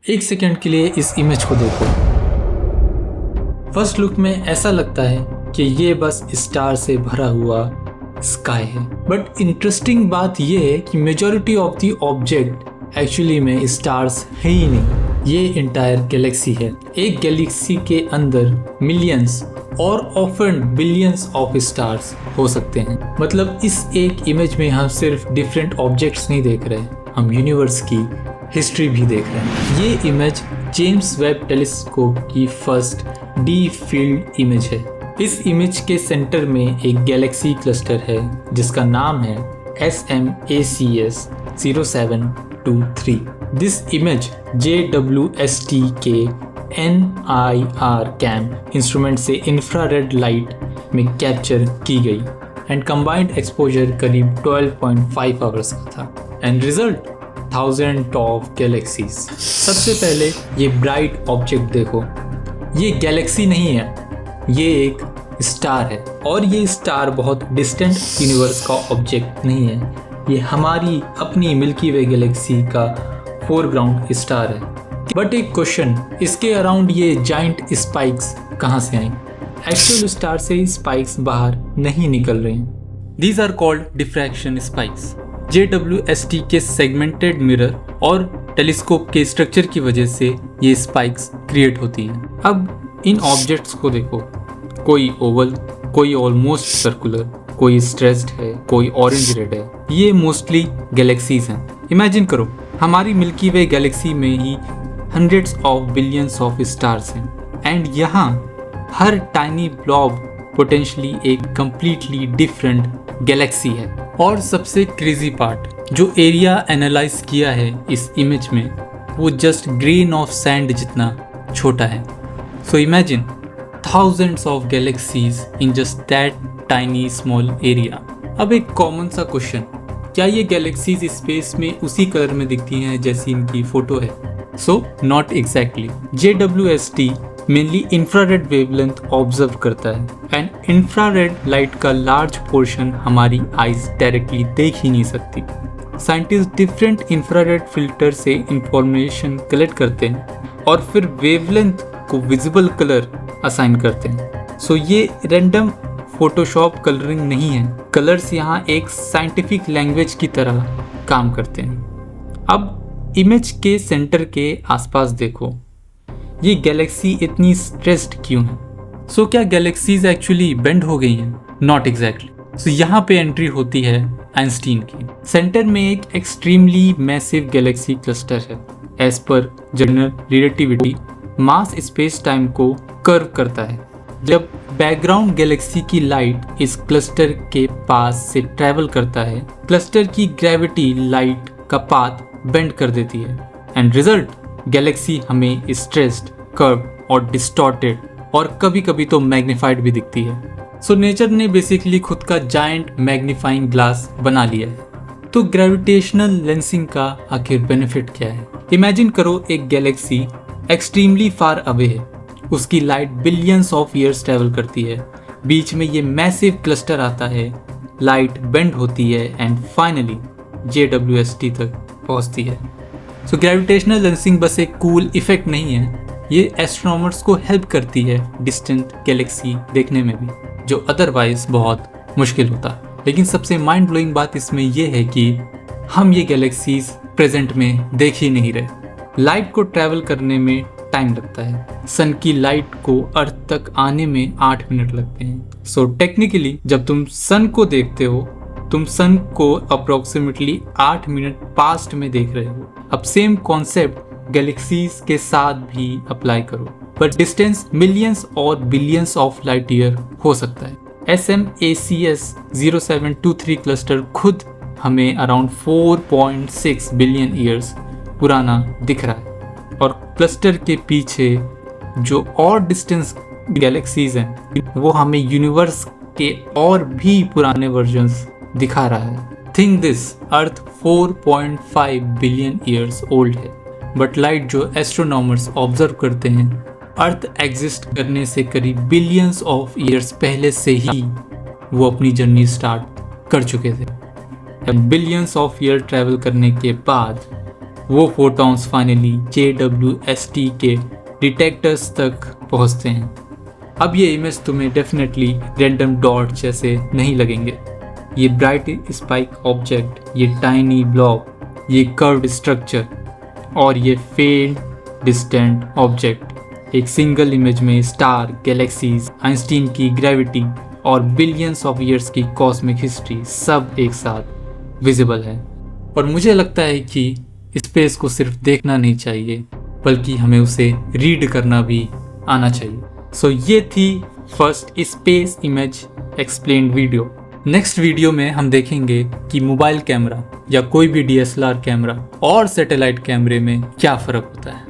एक सेकंड के लिए इस इमेज को देखो। फर्स्ट लुक में ऐसा लगता है कि ये बस स्टार से भरा हुआ स्काई है, बट इंटरेस्टिंग बात ये है कि majority of the object actually में स्टार्स है ही नहीं, ये इंटायर गैलेक्सी है। एक गैलेक्सी के अंदर मिलियंस और ऑफन बिलियंस ऑफ स्टार्स हो सकते हैं। मतलब इस एक इमेज में हम सिर्फ डिफरेंट ऑब्जेक्ट्स नहीं देख रहे, हम यूनिवर्स की हिस्ट्री भी देख रहे हैं। ये इमेज जेम्स वेब टेलीस्कोप की फर्स्ट डी फील्ड इमेज है। इस इमेज के सेंटर में एक गैलेक्सी क्लस्टर है जिसका नाम है SMACS 0723। दिस इमेज JWST के NIR कैम इंस्ट्रूमेंट से इंफ्रारेड लाइट में कैप्चर की गई एंड कंबाइंड एक्सपोजर करीब 12.5 आवर्स का था एंड रिजल्ट 1000 ऑफ गैलेक्सीज। सबसे पहले ये ब्राइट ऑब्जेक्ट देखो, ये गैलेक्सी नहीं है, ये एक स्टार है और ये स्टार बहुत डिस्टेंट यूनिवर्स का ऑब्जेक्ट नहीं है, ये हमारी अपनी मिल्की वे गैलेक्सी का फोरग्राउंड स्टार है। बट एक क्वेश्चन, इसके अराउंड ये जाइंट स्पाइक्स कहाँ से आई? एक्चुअल स्टार से स्पाइक्स बाहर नहीं निकल रहे हैं। These are called diffraction spikes. JWST के सेगमेंटेड मिरर और टेलीस्कोप के स्ट्रक्चर की वजह से ये स्पाइक्स क्रिएट होती हैं। अब इन ऑब्जेक्ट्स को देखो, कोई ओवल, कोई ऑलमोस्ट सर्कुलर, कोई स्ट्रेस्ड है, कोई ऑरेंज रेड है। ये मोस्टली गैलेक्सीज हैं। इमेजिन करो, हमारी मिल्की वे गैलेक्सी में ही hundreds of billions of stars हैं एंड यहाँ हर टाइनी ब्लॉब पोटेंशियली एक कंप्लीटली डिफरेंट गैलेक्सी है। और सबसे क्रेजी पार्ट, जो एरिया एनालाइज किया है इस इमेज में, वो जस्ट ग्रेन ऑफ सैंड जितना छोटा है। So imagine thousands of galaxies in just that tiny small area। अब एक कॉमन सा क्वेश्चन, क्या ये गैलेक्सीज स्पेस में उसी कलर में दिखती हैं जैसी इनकी फोटो है? So not exactly. JWST mainly infrared wavelength observe करता है एंड इंफ्रारेड लाइट का लार्ज पोर्शन हमारी आईज डायरेक्टली देख ही नहीं सकती। साइंटिस्ट डिफरेंट इंफ्रारेड फिल्टर से इंफॉर्मेशन कलेक्ट करते हैं और फिर वेवलेंथ को विजिबल कलर असाइन करते हैं। सो ये रैंडम फोटोशॉप कलरिंग नहीं है, कलर्स यहाँ एक साइंटिफिक लैंग्वेज की तरह काम करते हैं। अब इमेज के सेंटर के आसपास देखो, ये गैलेक्सी इतनी स्ट्रेस्ड क्यों है? सो क्या गैलेक्सीज एक्चुअली बेंड हो गई हैं? Not exactly. सो यहाँ पे एंट्री होती है आइंस्टीन की। सेंटर में एक एक्सट्रीमली मैसिव गैलेक्सी क्लस्टर है। एज पर जनरल रिलेटिविटी, मास स्पेस टाइम को कर्व करता है। जब बैकग्राउंड गैलेक्सी की लाइट इस क्लस्टर के पास से ट्रैवल करता है, क्लस्टर की ग्रेविटी लाइट का पाथ बेंड कर देती है एंड रिजल्ट गैलेक्सी हमें स्ट्रेस्ड, कर्व और डिस्टॉर्टेड और कभी कभी तो मैग्नीफाइड भी दिखती है। सो नेचर ने बेसिकली खुद का जायंट मैग्नीफाइंग ग्लास बना लिया है। तो ग्रेविटेशनल लेंसिंग का आखिर बेनिफिट क्या है? इमेजिन करो एक गैलेक्सी एक्सट्रीमली फार अवे है, उसकी light billions of years travel करती है, बीच में ये मैसिव क्लस्टर आता है, लाइट बेंड होती है एंड फाइनली JWST तक पहुंचती है। सो ग्रेविटेशनल लेंसिंग बस एक कूल इफेक्ट नहीं है, ये एस्ट्रोनॉमर्स को हेल्प करती है डिस्टेंट गैलेक्सी देखने में भी, जो अदरवाइज बहुत मुश्किल होता। लेकिन सबसे माइंड ब्लोइंग बात इसमें यह है कि हम ये गैलेक्सीज प्रेजेंट में देख ही नहीं रहे। लाइट को ट्रैवल करने में टाइम लगता है। सन की लाइट को अर्थ तक आने में 8 मिनट लगते हैं। सो टेक्निकली जब तुम सन को देखते हो, तुम सन को अप्रोक्सीमेटली 8 मिनट पास्ट में देख रहे हो। अब सेम कॉन्सेप्ट गैलेक्सीज के साथ भी अप्लाई करो, पर डिस्टेंस मिलियंस और बिलियंस ऑफ लाइट ईयर हो सकता है। SMACS 0723 क्लस्टर खुद हमें अराउंड 4.6 बिलियन ईयर्स पुराना दिख रहा है और क्लस्टर के पीछे जो और डिस्टेंस गैलेक्सीज हैं वो हमें यूनिवर्स के और भी पुराने वर्जन्स दिखा रहा है। Think this, earth 4.5 billion years old है, बट लाइट जो एस्ट्रोनॉमर्स ऑब्जर्व करते हैं अर्थ एग्जिस्ट करने से करीब बिलियंस ऑफ ईयर्स पहले से ही वो अपनी जर्नी स्टार्ट कर चुके थे। बिलियंस ऑफ ईयर ट्रैवल करने के बाद वो फोटॉन्स फाइनली JWST के डिटेक्टर्स तक पहुंचते हैं। अब ये इमेज तुम्हें डेफिनेटली रैंडम डॉट जैसे नहीं लगेंगे। ये ब्राइट स्पाइक ऑब्जेक्ट, ये टाइनी ब्लॉक, ये कर्व्ड स्ट्रक्चर और ये फेड डिस्टेंट ऑब्जेक्ट एक सिंगल इमेज में स्टार, गैलेक्सीज, आइंस्टीन की ग्रेविटी और बिलियंस ऑफ ईयर्स की कॉस्मिक हिस्ट्री सब एक साथ विजिबल है। और मुझे लगता है कि स्पेस को सिर्फ देखना नहीं चाहिए बल्कि हमें उसे रीड करना भी आना चाहिए। सो ये थी first space image explained video. Next video में हम देखेंगे कि मोबाइल कैमरा या कोई भी DSLR कैमरा और सैटेलाइट कैमरे में क्या फ़र्क होता है।